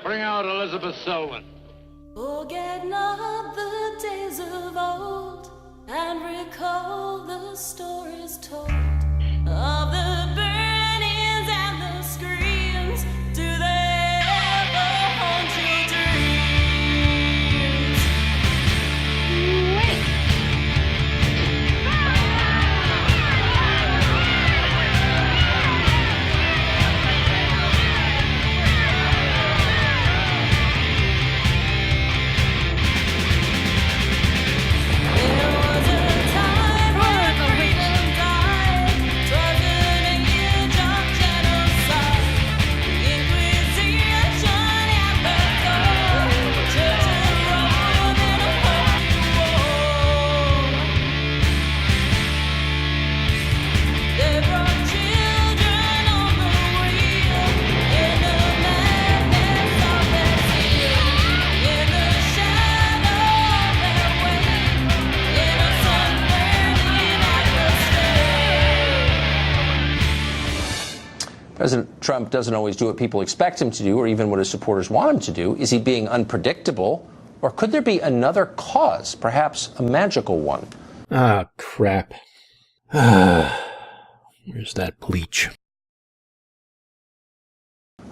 Bring out Elizabeth Selwyn. Forget not the days of old, and recall the stories told of the burnings and the screams. Do they ever haunt your dreams? Wait! There was a time when freedom died. 'Twas an age of genocide. The Inquisition at the door. Churches rolled in a holy war. They brought children on the wheel in the madness of their zeal, in the shadow of their wave, in a sun burning at the stake. President Trump doesn't always do what people expect him to do or even what his supporters want him to do. Is he being unpredictable? Or could there be another cause, perhaps a magical one? Ah, crap. Where's that bleach?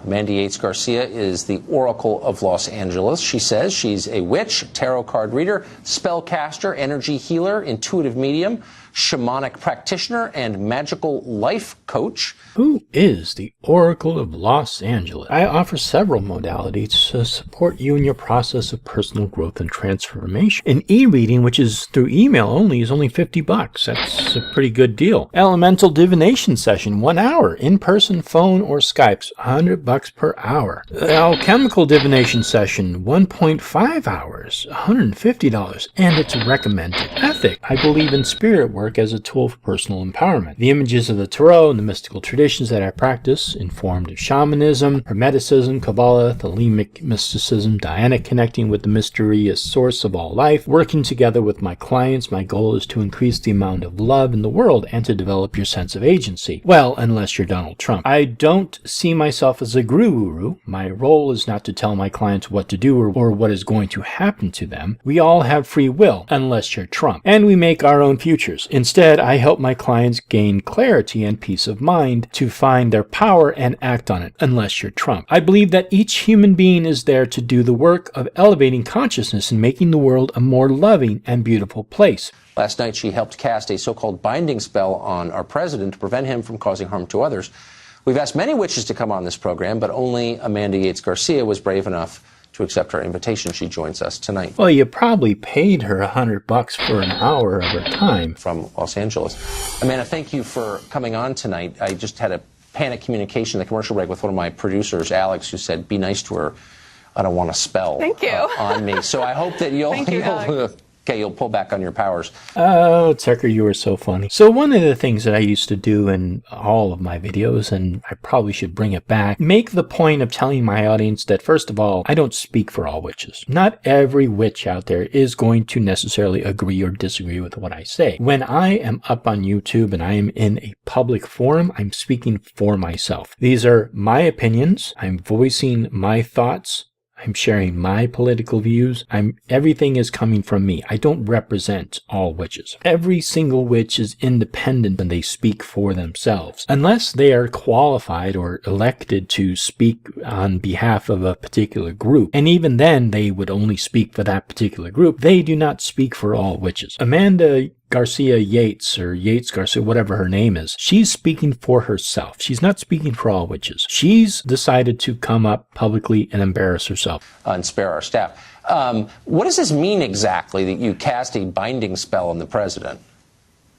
Amanda Yates-Garcia is the Oracle of Los Angeles. She says she's a witch, tarot card reader, spellcaster, energy healer, intuitive medium, shamanic practitioner, and magical life coach. Who is the Oracle of Los Angeles? I offer several modalities to support you in your process of personal growth and transformation. An e-reading, which is through email only, is only $50. That's a pretty good deal. Elemental divination session, 1 hour, in-person, phone, or Skype's, $100 per hour. Alchemical divination session, 1.5 hours, $150, and it's recommended. Ethic, I believe in spirit work as a tool for personal empowerment. The images of the tarot and the mystical traditions that I practice, informed of shamanism, hermeticism, Kabbalah, Thelemic mysticism, Diana connecting with the mysterious source of all life, working together with my clients. My goal is to increase the amount of love in the world and to develop your sense of agency. Well, unless you're Donald Trump. I don't see myself as a guru. My role is not to tell my clients what to do or what is going to happen to them. We all have free will, unless you're Trump, and we make our own futures. Instead, I help my clients gain clarity and peace of mind to find their power and act on it, unless you're Trump. I believe that each human being is there to do the work of elevating consciousness and making the world a more loving and beautiful place. Last night, she helped cast a so-called binding spell on our president to prevent him from causing harm to others. We've asked many witches to come on this program, but only Amanda Yates-Garcia was brave enough to accept our invitation. She joins us tonight. Well, you probably paid her $100 for an hour of her time. From Los Angeles. Amanda, thank you for coming on tonight. I just had a panic communication in the commercial break with one of my producers, Alex, who said, be nice to her. I don't want a spell on me. So I hope that you'll pull back on your powers. Oh, Tucker, you were so funny. So one of the things that I used to do in all of my videos, and I probably should bring it back, make the point of telling my audience that, first of all, I don't speak for all witches. Not every witch out there is going to necessarily agree or disagree with what I say. When I am up on YouTube and I am in a public forum, I'm speaking for myself. These are my opinions. I'm voicing my thoughts. I'm sharing my political views. Everything is coming from me. I don't represent all witches. Every single witch is independent and they speak for themselves. Unless they are qualified or elected to speak on behalf of a particular group. And even then, they would only speak for that particular group. They do not speak for all witches. Amanda Garcia Yates, or Yates-Garcia, whatever her name is, she's speaking for herself. She's not speaking for all witches. She's decided to come up publicly and embarrass herself. And spare our staff. What does this mean exactly, that you cast a binding spell on the president?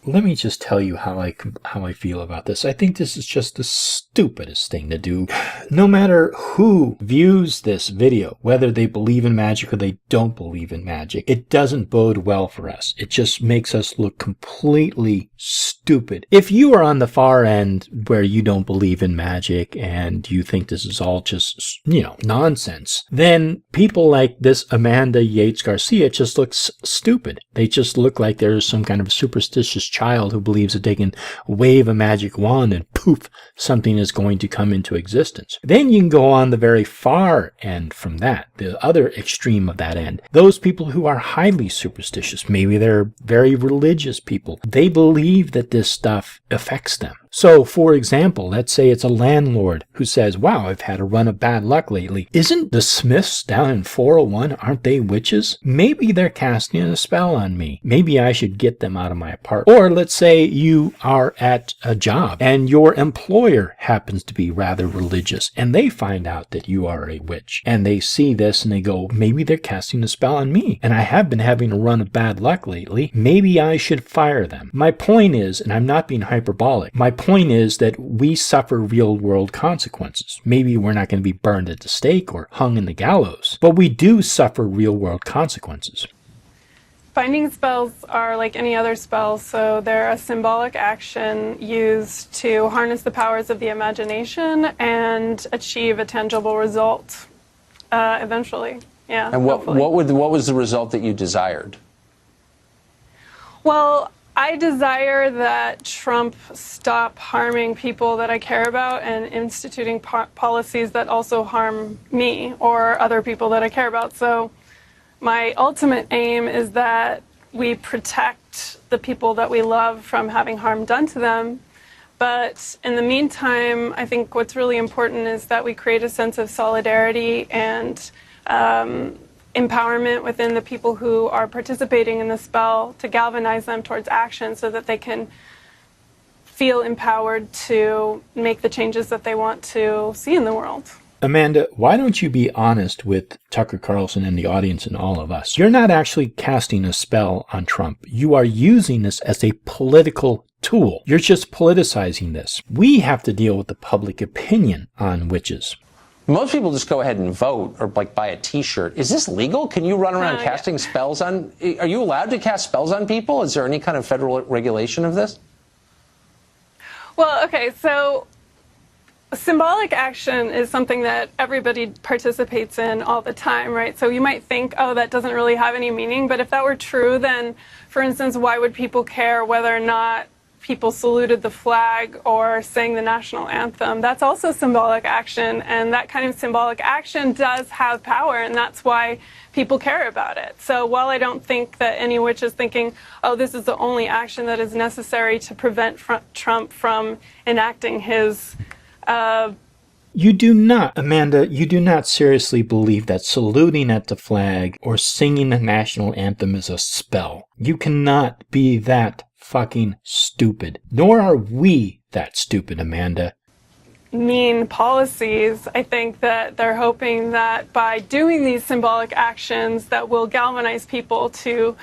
Let me just tell you how I feel about this. I think this is just the stupidest thing to do. No matter who views this video, whether they believe in magic or they don't believe in magic, it doesn't bode well for us. It just makes us look completely stupid. If you are on the far end where you don't believe in magic and you think this is all just, nonsense, then people like this Amanda Yates-Garcia just looks stupid. They just look like there's some kind of superstitious child who believes that they can wave a magic wand and poof, something is going to come into existence. Then you can go on the very far end from that, the other extreme of that end. Those people who are highly superstitious, maybe they're very religious people, they believe that this stuff affects them. So, for example, let's say it's a landlord who says, wow, I've had a run of bad luck lately. Isn't the Smiths down in 401, aren't they witches? Maybe they're casting a spell on me. Maybe I should get them out of my apartment. Or let's say you are at a job and your employer happens to be rather religious and they find out that you are a witch. And they see this and they go, maybe they're casting a spell on me. And I have been having a run of bad luck lately. Maybe I should fire them. My point is, and I'm not being hyperbolic, my point is that we suffer real world consequences. Maybe we're not going to be burned at the stake or hung in the gallows, but we do suffer real world consequences. Binding spells are like any other spell, so they're a symbolic action used to harness the powers of the imagination and achieve a tangible result eventually. Yeah. And what was the result that you desired? Well, I desire that Trump stop harming people that I care about and instituting policies that also harm me or other people that I care about. So my ultimate aim is that we protect the people that we love from having harm done to them. But in the meantime, I think what's really important is that we create a sense of solidarity and empowerment within the people who are participating in the spell to galvanize them towards action so that they can feel empowered to make the changes that they want to see in the world. Amanda, why don't you be honest with Tucker Carlson and the audience and all of us? You're not actually casting a spell on Trump. You are using this as a political tool. You're just politicizing this. We have to deal with the public opinion on witches. Most people just go ahead and vote or like buy a T-shirt. Is this legal? Can you run around casting spells on? Are you allowed to cast spells on people? Is there any kind of federal regulation of this? Well, okay, so symbolic action is something that everybody participates in all the time, right? So you might think, oh, that doesn't really have any meaning. But if that were true, then, for instance, why would people care whether or not people saluted the flag or sang the national anthem? That's also symbolic action, and that kind of symbolic action does have power, and that's why people care about it. So while I don't think that any witch is thinking, oh, this is the only action that is necessary to prevent Trump from enacting his You do not, Amanda, you do not seriously believe that saluting at the flag or singing the national anthem is a spell. You cannot be that fucking stupid. Nor are we that stupid, Amanda. mean policies. I think that they're hoping that by doing these symbolic actions that will galvanize people to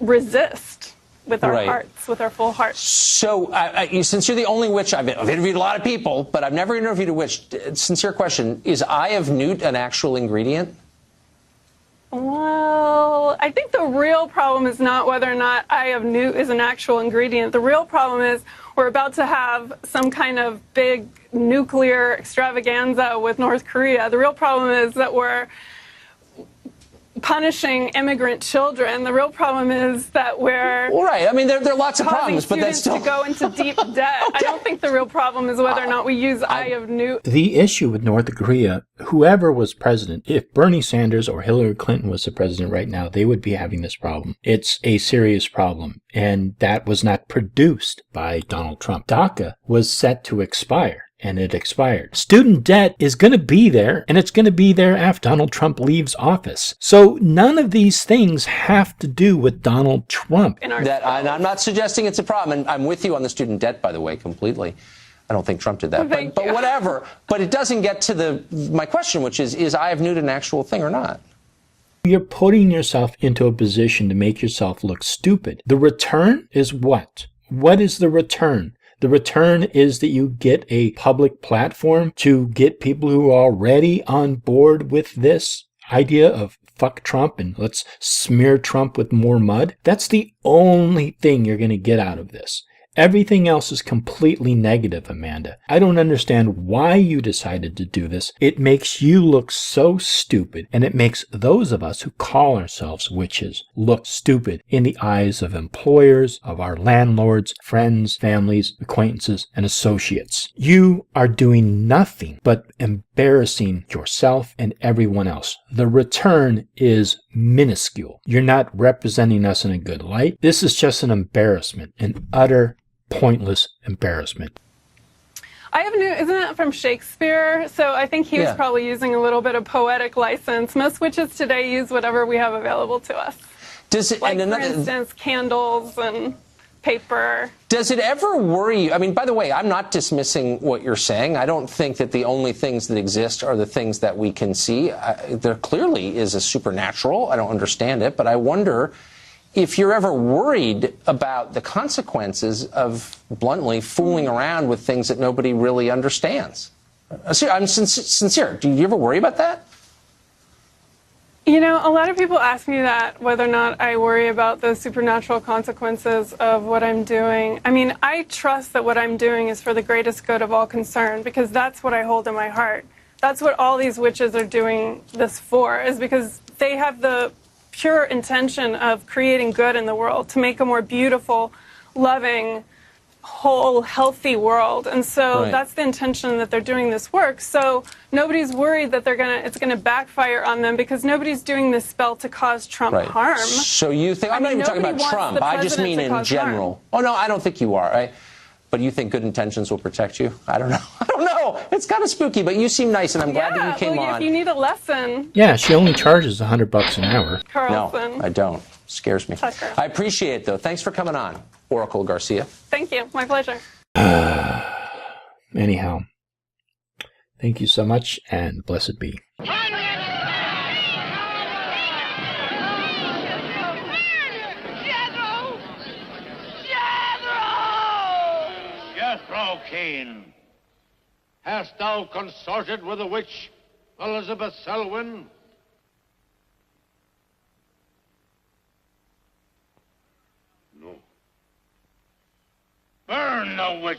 resist with our hearts, with our full hearts. So, since you're the only witch, I've interviewed a lot of people, but I've never interviewed a witch. Sincere question, is eye of newt an actual ingredient? Well, I think the real problem is not whether or not eye of newt is an actual ingredient. The real problem is we're about to have some kind of big nuclear extravaganza with North Korea. The real problem is that we're punishing immigrant children. The real problem is that we're I mean, there are lots of problems, but that's still to go into deep debt. I don't think the real problem is whether or not we use eye of newt. The issue with North Korea, whoever was president, if Bernie Sanders or Hillary Clinton was the president right now, they would be having this problem. It's a serious problem, and that was not produced by Donald Trump. DACA was set to expire, and it expired. Student debt is going to be there, and it's going to be there after Donald Trump leaves office. So none of these things have to do with Donald Trump. I'm not suggesting it's a problem, and I'm with you on the student debt, by the way, completely. I don't think Trump did that, but whatever. But it doesn't get to my question, which is eye of newt an actual thing or not? You're putting yourself into a position to make yourself look stupid. The return is what? What is the return? The return is that you get a public platform to get people who are already on board with this idea of fuck Trump and let's smear Trump with more mud. That's the only thing you're going to get out of this. Everything else is completely negative, Amanda. I don't understand why you decided to do this. It makes you look so stupid, and it makes those of us who call ourselves witches look stupid in the eyes of employers, of our landlords, friends, families, acquaintances, and associates. You are doing nothing but embarrassing yourself and everyone else. The return is minuscule. You're not representing us in a good light. This is just an embarrassment, an utter pointless embarrassment. I have isn't that from Shakespeare? So I think he was probably using a little bit of poetic license. Most witches today use whatever we have available to us. For instance, candles and paper. Does it ever worry you? I mean, by the way, I'm not dismissing what you're saying. I don't think that the only things that exist are the things that we can see. There clearly is a supernatural. I don't understand it, but I wonder if you're ever worried about the consequences of, bluntly, fooling around with things that nobody really understands. I'm sincere. Do you ever worry about that? You know, a lot of people ask me that, whether or not I worry about the supernatural consequences of what I'm doing. I mean, I trust that what I'm doing is for the greatest good of all concerned, because that's what I hold in my heart. That's what all these witches are doing this for, is because they have the pure intention of creating good in the world, to make a more beautiful, loving, whole, healthy world. And so that's the intention that they're doing this work. So nobody's worried that it's gonna backfire on them, because nobody's doing this spell to cause Trump harm. So you think, I'm not even talking about Trump, I just mean in general. Oh no, I don't think you are. But you think good intentions will protect you? I don't know. I don't know. It's kind of spooky, but you seem nice, and I'm glad that you came on. If you need a lesson. Yeah, she only charges $100 an hour. Carlson. No, I don't. Scares me. Tucker. I appreciate it, though. Thanks for coming on, Oracle Garcia. Thank you. My pleasure. Anyhow, thank you so much, and blessed be. Cain, hast thou consorted with the witch Elizabeth Selwyn? No. Burn the witch!